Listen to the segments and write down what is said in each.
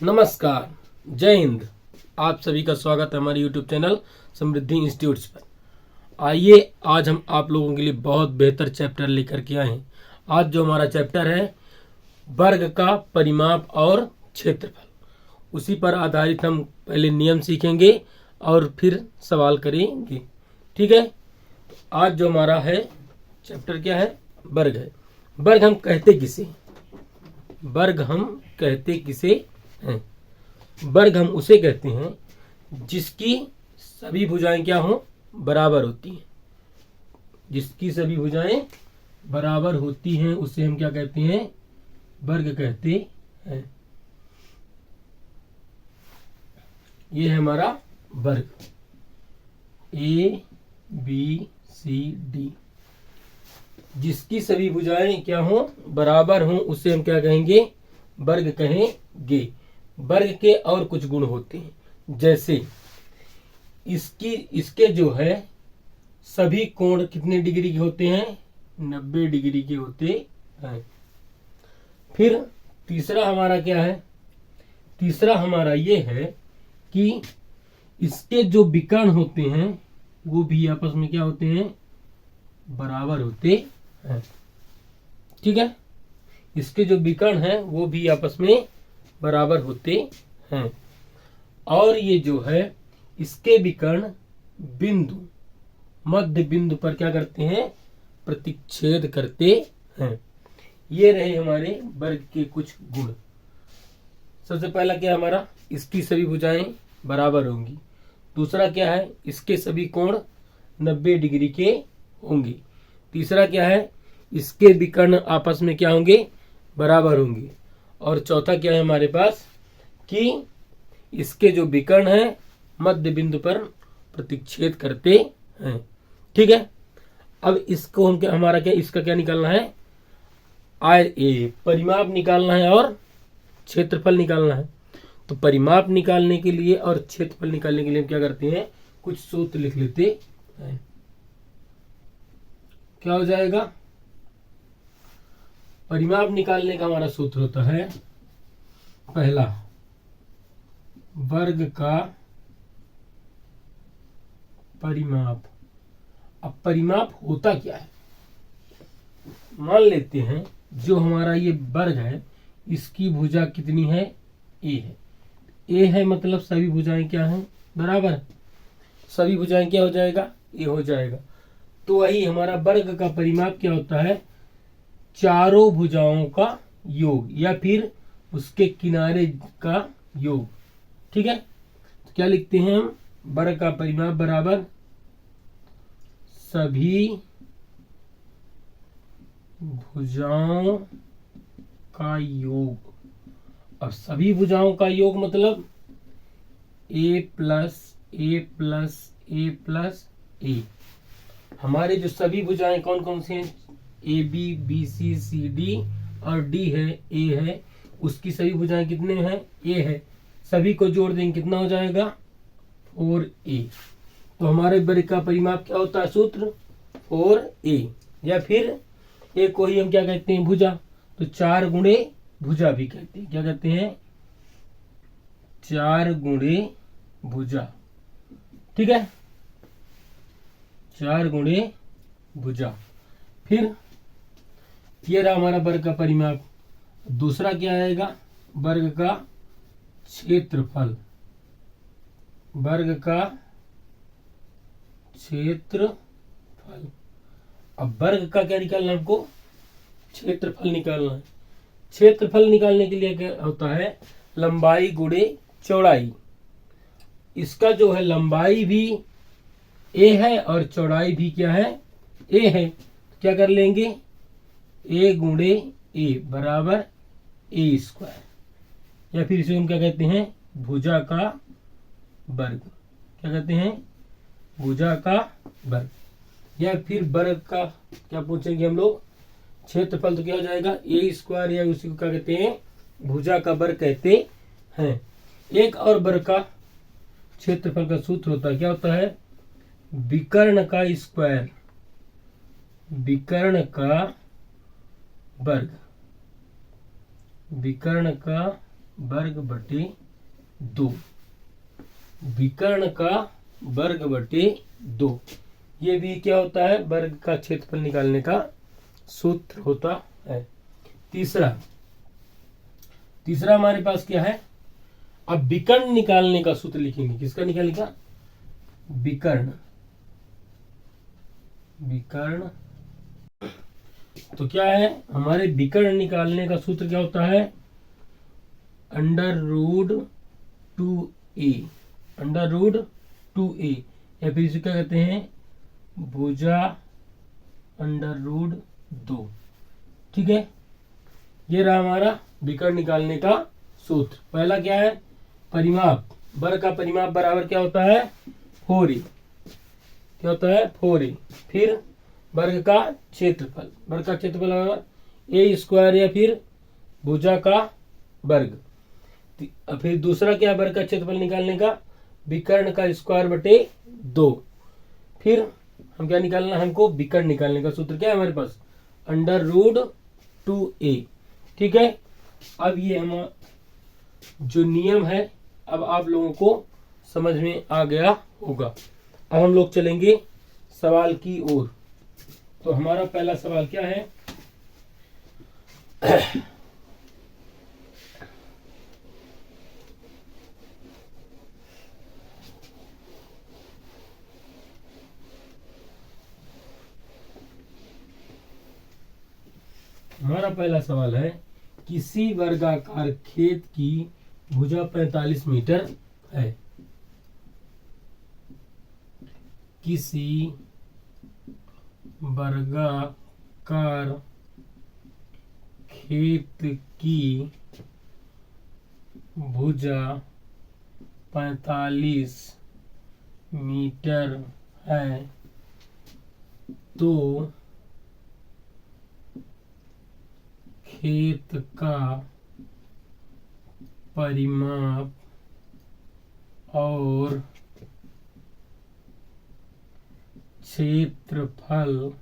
नमस्कार, जय हिंद। आप सभी का स्वागत है हमारे YouTube चैनल समृद्धि इंस्टीट्यूट्स पर। आइए आज हम आप लोगों के लिए बहुत बेहतर चैप्टर लेकर के आए हैं। आज जो हमारा चैप्टर है वर्ग का परिमाप और क्षेत्रफल, उसी पर आधारित हम पहले नियम सीखेंगे और फिर सवाल करेंगे। ठीक है, तो आज जो हमारा है चैप्टर क्या है? वर्ग है। वर्ग हम कहते किसे हैं? वर्ग हम कहते किसे हैं? वर्ग हम उसे कहते हैं जिसकी सभी भुजाएं क्या हो? बराबर होती हैं। जिसकी सभी भुजाएं बराबर होती हैं उसे हम क्या कहते हैं? वर्ग कहते हैं। ये है हमारा वर्ग ए बी सी डी। जिसकी सभी भुजाएं क्या हो? बराबर हो, उसे हम क्या कहेंगे? वर्ग कहेंगे। वर्ग के और कुछ गुण होते हैं, जैसे इसके जो है सभी कोण कितने डिग्री के होते हैं? 90 डिग्री के होते हैं। फिर तीसरा हमारा क्या है? तीसरा हमारा ये है कि इसके जो विकर्ण होते हैं वो भी आपस में क्या होते हैं? बराबर होते हैं। ठीक है, इसके जो विकर्ण हैं वो भी आपस में बराबर होते हैं। और ये जो है इसके विकर्ण बिंदु मध्य बिंदु पर क्या करते हैं? प्रतिच्छेद करते हैं। ये रहे हमारे वर्ग के कुछ गुण। सबसे पहला क्या हमारा? इसकी सभी भुजाएं बराबर होंगी। दूसरा क्या है? इसके सभी कोण 90 डिग्री के होंगे। तीसरा क्या है? इसके विकर्ण आपस में क्या होंगे? बराबर होंगे। और चौथा क्या है हमारे पास? कि इसके जो विकर्ण हैं मध्य बिंदु पर प्रतिच्छेद करते हैं। ठीक है, अब इसको हम क्या, हमारा क्या, इसका क्या निकालना है? परिमाप निकालना है और क्षेत्रफल निकालना है। तो परिमाप निकालने के लिए और क्षेत्रफल निकालने के लिए हम क्या करते हैं? कुछ सूत्र लिख लेते हैं। क्या हो जाएगा? परिमाप निकालने का हमारा सूत्र होता है पहला, वर्ग का परिमाप। अब परिमाप होता क्या है? मान लेते हैं जो हमारा ये वर्ग है इसकी भुजा कितनी है? ए है। ए है मतलब सभी भुजाएं क्या हैं? बराबर। सभी भुजाएं क्या हो जाएगा? ए हो जाएगा। तो वही हमारा वर्ग का परिमाप क्या होता है? चारों भुजाओं का योग या फिर उसके किनारे का योग। ठीक है, तो क्या लिखते हैं हम? वर्ग का परिमाप बराबर सभी भुजाओं का योग। अब सभी भुजाओं का योग मतलब A plus A plus A plus A. हमारे जो सभी भुजाएं कौन कौन सी हैं? A B, B C, C D और डी है, ए है। उसकी सभी भुजाएं कितने हैं? ए है। सभी को जोड़ देंगे कितना हो जाएगा? 4a। तो हमारे वर्ग का परिमाप क्या होता है? सूत्र 4a। या फिर ए को ही हम क्या कहते हैं? भुजा। तो 4 गुणे भुजा भी कहते हैं। क्या कहते हैं? 4 गुणे भुजा। ठीक है, 4 गुणे भुजा। फिर ये रहा हमारा वर्ग का परिमाप। दूसरा क्या आएगा? वर्ग का क्षेत्रफल। वर्ग का क्षेत्रफल। अब वर्ग का क्या निकालना है हमको? क्षेत्रफल निकालना है। क्षेत्रफल निकालने के लिए क्या होता है? लंबाई गुणे चौड़ाई। इसका जो है लंबाई भी ए है और चौड़ाई भी क्या है? ए है। क्या कर लेंगे? ए गुणे ए बराबर ए स्क्वायर। या फिर इसे हम क्या कहते हैं? भुजा का वर्ग। क्या कहते हैं? भुजा का वर्ग। या फिर वर्ग का क्या पूछेंगे हम लोग? क्षेत्रफल। तो क्या हो जाएगा? ए स्क्वायर, या उसी को क्या कहते हैं? भुजा का वर्ग कहते हैं। एक और वर्ग का क्षेत्रफल का सूत्र होता है, क्या होता है? विकर्ण का स्क्वायर। विकर्ण का वर्ग। विकर्ण का वर्ग बटे 2, विकर्ण का वर्ग बटे 2। ये भी क्या होता है, वर्ग का क्षेत्रफल निकालने का सूत्र होता है। तीसरा हमारे पास क्या है, अब विकर्ण निकालने का सूत्र लिखेंगे। किसका निकालने का, विकर्ण। तो क्या है हमारे विकर्ण निकालने का सूत्र, क्या होता है, अंडर रूट 2a, या फिर इसे क्या कहते हैं, भुजा अंडर रूट 2। ठीक है, ये रहा हमारा विकर्ण निकालने का सूत्र। पहला क्या है, परिमाप। वर्ग का परिमाप बराबर क्या होता है, 4a। क्या होता है, 4a। फिर वर्ग का क्षेत्रफल, बराबर a स्क्वायर या फिर भुजा का वर्ग। फिर दूसरा क्या, वर्ग का क्षेत्रफल निकालने का, विकर्ण का स्क्वायर बटे 2। फिर हम क्या निकालना, हमको विकर्ण निकालने का सूत्र क्या है हमारे पास, अंडर रूट 2a। ठीक है, अब ये हम जो नियम है अब आप लोगों को समझ में आ गया होगा। अब हम लोग चलेंगे सवाल की ओर। तो हमारा पहला सवाल क्या है, हमारा पहला सवाल है, किसी वर्गाकार खेत की भुजा 45 मीटर है। किसी वर्गाकार खेत की भुजा 45 मीटर है, तो खेत का परिमाप और क्षेत्रफल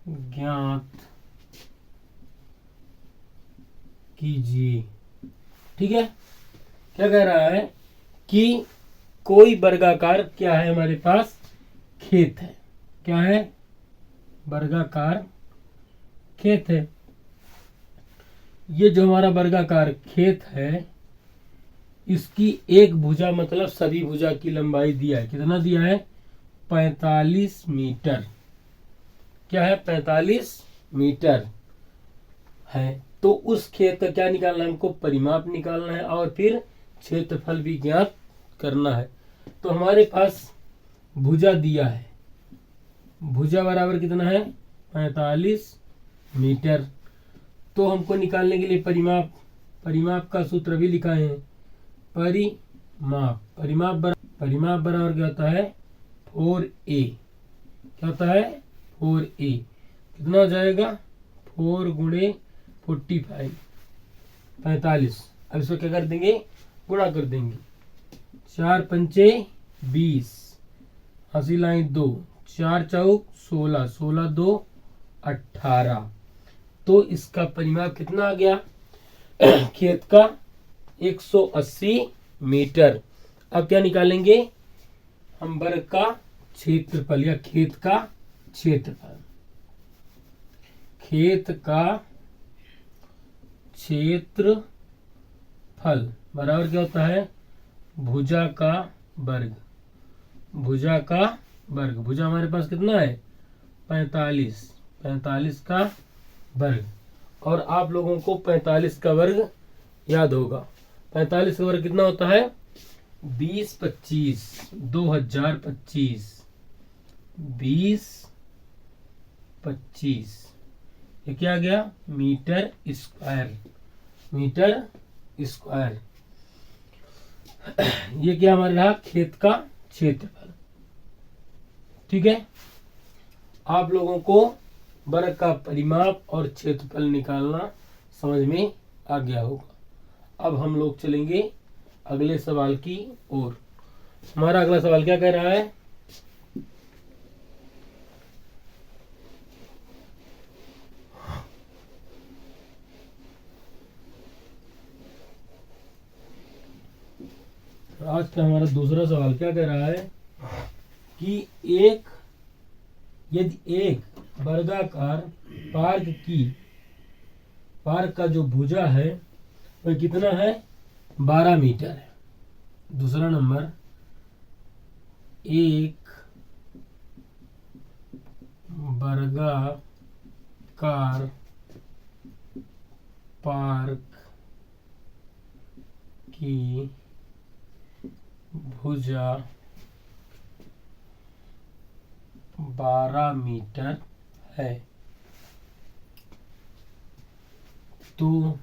ज्ञात कीजिए। ठीक है, क्या कह रहा है कि कोई वर्गाकार क्या है हमारे पास, खेत है। क्या है, वर्गाकार खेत है। ये जो हमारा वर्गाकार खेत है, इसकी एक भुजा मतलब सभी भुजा की लंबाई दिया है। कितना दिया है, 45 मीटर। क्या है, 45 मीटर है। तो उस खेत का क्या निकालना है, हमको परिमाप निकालना है और फिर क्षेत्रफल भी ज्ञात करना है। तो हमारे पास भुजा दिया है, भुजा बराबर कितना है, 45 मीटर। तो हमको निकालने के लिए परिमाप का सूत्र भी लिखा है, परिमाप बराबर क्या होता है, 4a। क्या होता है, 4a। कितना हो जाएगा, 4 गुणे 45, 45। अब इसको क्या कर देंगे, गुणा कर देंगे। 4 पंचे 20, हंसी लाइन 2, 4 चौक 16, 16 2 18। तो इसका परिमाप कितना आ गया खेत का, 180 मीटर। अब क्या निकालेंगे हम, वर्ग का क्षेत्रफल या खेत का क्षेत्रफल। खेत का क्षेत्रफल बराबर क्या होता है, भुजा का वर्ग। भुजा हमारे पास कितना है, 45 का वर्ग। और आप लोगों को 45 का वर्ग याद होगा। 45 का वर्ग कितना होता है, 20-25, 2025, 20-25। ये क्या आ गया, मीटर स्क्वायर। ये क्या हमारे रहा, खेत का क्षेत्रफल। ठीक है, आप लोगों को वर्ग का परिमाप और क्षेत्रफल निकालना समझ में आ गया होगा। अब हम लोग चलेंगे अगले सवाल की ओर। हमारा अगला सवाल क्या कह रहा है, आज का हमारा दूसरा सवाल क्या कह रहा है कि यदि एक वर्गाकार पार्क का जो भुजा है वह कितना है, 12 मीटर है। दूसरा नंबर, एक वर्गाकार पार्क की भुजा 12 मीटर है, तो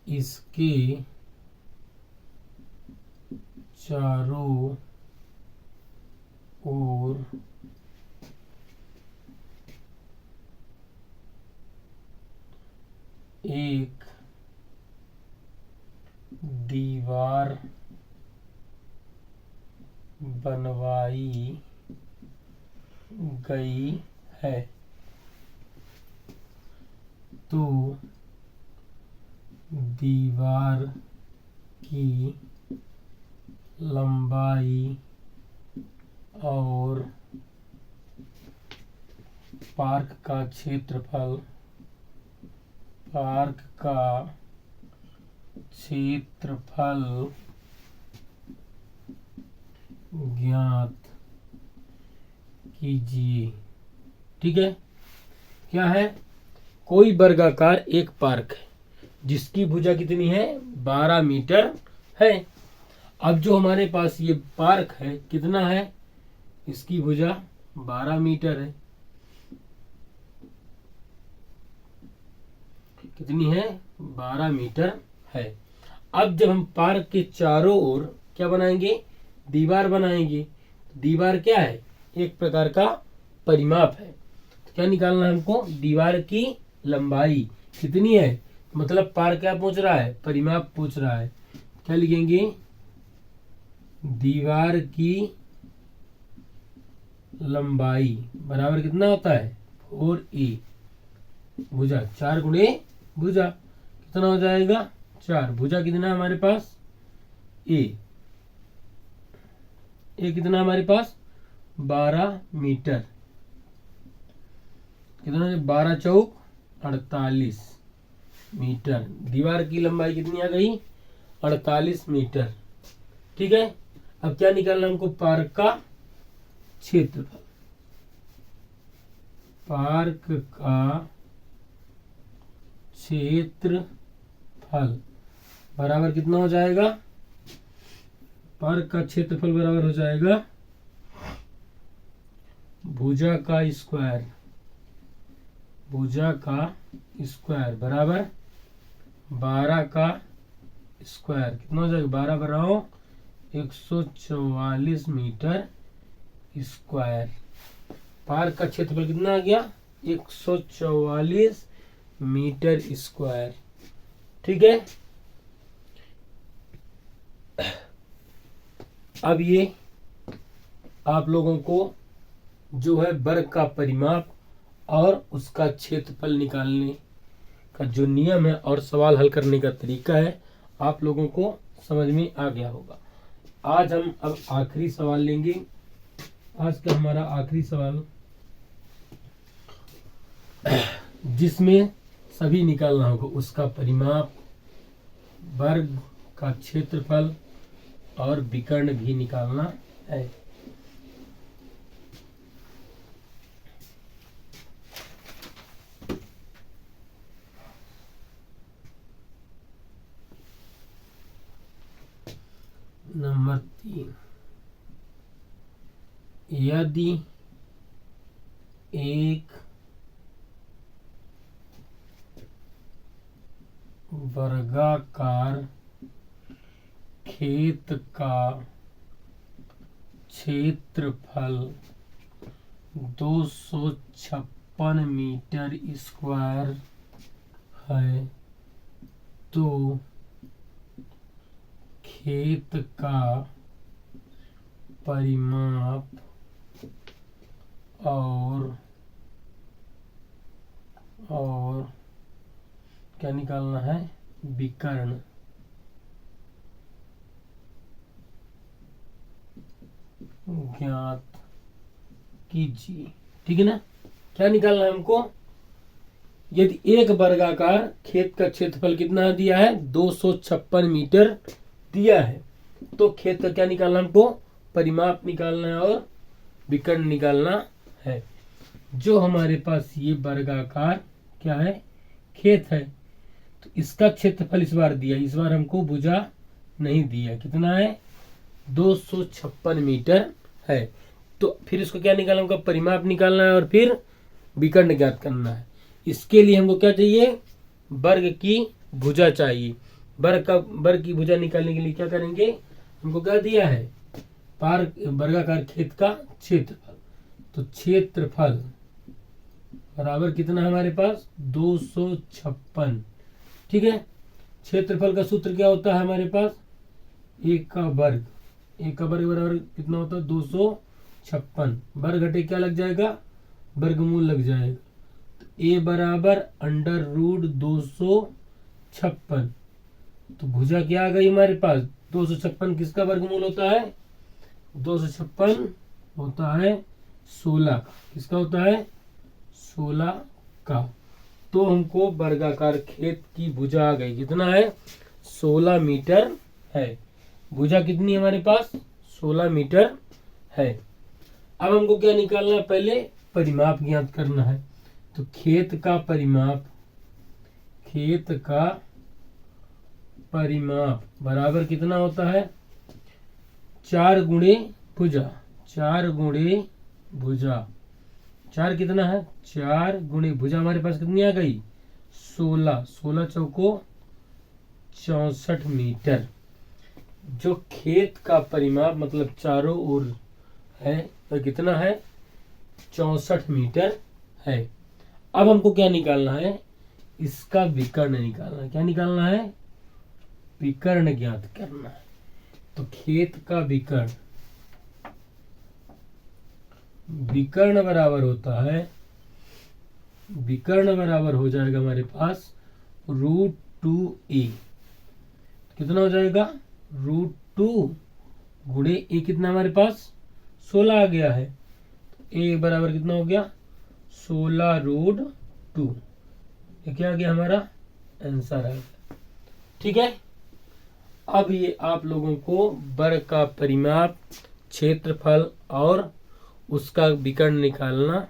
इसके चारों ओर एक दीवार बनवाई गई है, तो दीवार की लंबाई और पार्क का क्षेत्रफल ज्ञात कीजिए। ठीक है, क्या है, कोई वर्गाकार एक पार्क है जिसकी भुजा कितनी है, 12 मीटर है। अब जो हमारे पास ये पार्क है कितना है, इसकी भुजा 12 मीटर है। कितनी है, 12 मीटर है। अब जब हम पार्क के चारों ओर क्या बनाएंगे, दीवार बनाएंगे। दीवार क्या है, एक प्रकार का परिमाप है। तो क्या निकालना है हमको, दीवार की लंबाई कितनी है, मतलब पार्क क्या पूछ रहा है, परिमाप पूछ रहा है। क्या लिखेंगे, दीवार की लंबाई बराबर कितना होता है, 4a भुजा 4 गुणे भुजा कितना हो जाएगा, 4। भुजा कितना है हमारे पास, ए कितना हमारे पास, 12 मीटर। कितना है, 12 चौक 48 मीटर। दीवार की लंबाई कितनी आ गई, 48 मीटर। ठीक है, अब क्या निकालना हमको, पार्क का क्षेत्रफल। पार्क का क्षेत्रफल बराबर कितना हो जाएगा, पार्क का क्षेत्रफल बराबर हो जाएगा भुजा का स्क्वायर बराबर 12 का स्क्वायर। कितना हो जाएगा, 12 बढ़ाओ 144 मीटर स्क्वायर। पार्क का क्षेत्रफल कितना आ गया, 144 मीटर स्क्वायर। ठीक है, अब ये आप लोगों को जो है वर्ग का परिमाप और उसका क्षेत्रफल निकालने का जो नियम है और सवाल हल करने का तरीका है, आप लोगों को समझ में आ गया होगा। आज हम अब आखिरी सवाल लेंगे। आज का हमारा आखिरी सवाल जिसमें सभी निकालना होगा, उसका परिमाप, वर्ग का क्षेत्रफल और विकर्ण भी निकालना है। नंबर 3, यदि एक वर्गाकार खेत का क्षेत्रफल 256 मीटर स्क्वायर है, तो खेत का परिमाप और क्या निकालना है, विकर्ण ज्ञात कीजिए। ठीक है ना। क्या निकालना है हमको? यदि एक वर्गाकार खेत का क्षेत्रफल कितना दिया है? 256 मीटर दिया है, तो खेत का क्या निकालना हमको? परिमाप निकालना है और विकर्ण निकालना है। जो हमारे पास ये वर्गाकार क्या है? खेत है, तो इसका क्षेत्रफल इस बार दिया, इस बार हमको भुजा नहीं दिया। कितना है? 256 मीटर है। तो फिर इसको क्या निकालना हमको? परिमाप निकालना है और फिर विकर्ण ज्ञात करना है। इसके लिए हमको क्या चाहिए? वर्ग की भुजा चाहिए। वर्ग की भुजा निकालने के लिए क्या करेंगे? हमको क्या दिया है? वर्गाकार खेत का क्षेत्रफल। तो क्षेत्रफल बराबर कितना है हमारे पास? 256। ठीक है। क्षेत्रफल का सूत्र क्या होता है हमारे पास? एक का वर्ग। एक का वर्ग बराबर कितना होता है? 256। वर्ग घटे क्या लग जाएगा? वर्गमूल लग जाएगा। तो a बराबर √256। तो भुजा क्या आ गई हमारे पास? 256 किसका वर्गमूल होता है? 256 होता है 16 का। किसका होता है? 16 का। तो हमको वर्गाकार खेत की भुजा आ गई। कितना है? 16 मीटर है। भुजा कितनी है हमारे पास? 16 मीटर है। अब हमको क्या निकालना है? पहले परिमाप ज्ञात करना है। तो खेत का परिमाप बराबर कितना होता है? 4 गुणे भुजा। 4 गुणे भुजा। 4 कितना है? 4 गुणे भुजा हमारे पास कितनी आ गई? 16। 16 चौको 64 मीटर। जो खेत का परिमाप मतलब चारों ओर है, तो कितना है? 64 मीटर है। अब हमको क्या निकालना है? इसका विकर्ण निकालना है। क्या निकालना है? विकर्ण ज्ञात करना है। तो खेत का विकर्ण बराबर होता है, विकर्ण बराबर हो जाएगा हमारे पास √2a। कितना हो जाएगा? √2 गुणे a। कितना हमारे पास? 16 आ गया है। a बराबर कितना हो गया? 16√2। ये क्या आ गया? हमारा आंसर आ गया। ठीक है। अब ये आप लोगों को वर्ग का परिमाप, क्षेत्रफल और उसका विकर्ण निकालना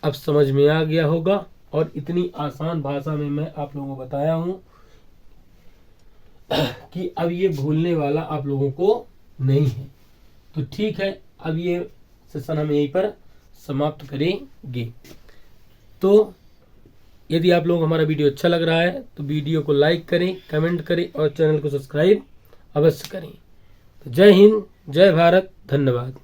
अब समझ में आ गया होगा। और इतनी आसान भाषा में मैं आप लोगों को बताया हूं कि अब ये भूलने वाला आप लोगों को नहीं है। तो ठीक है, अब ये सेशन हम यहीं पर समाप्त करेंगे। तो यदि आप लोगों को हमारा वीडियो अच्छा लग रहा है तो वीडियो को लाइक करें, कमेंट करें और चैनल को सब्सक्राइब अवश्य करें। तो जय हिंद, जय भारत, धन्यवाद।